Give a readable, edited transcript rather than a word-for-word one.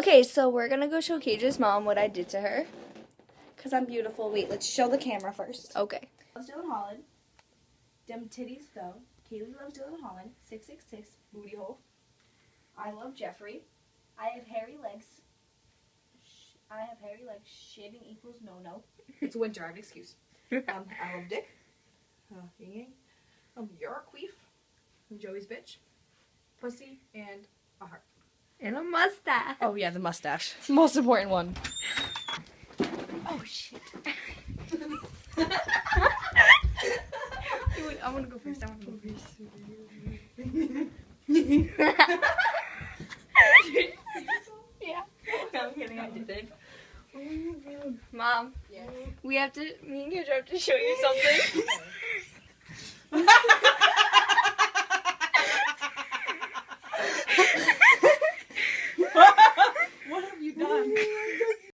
Okay, so we're gonna go show Cage's mom what I did to her. Cause I'm beautiful. Wait, let's show the camera first. Okay. Loves Dylan Holland. Dem titties though. Kaylee loves Dylan Holland. 666 booty hole. I love Jeffrey. I have hairy legs. Shaving equals no. It's winter. I have an excuse. I love Dick. You're a queef. Joey's bitch. Pussy and a heart. And a mustache. Oh yeah, the mustache. Most important one. Oh shit. I want to go first. Yeah. No, I'm kidding. I did it. Mom. Yeah. Me and Gage have to show you something.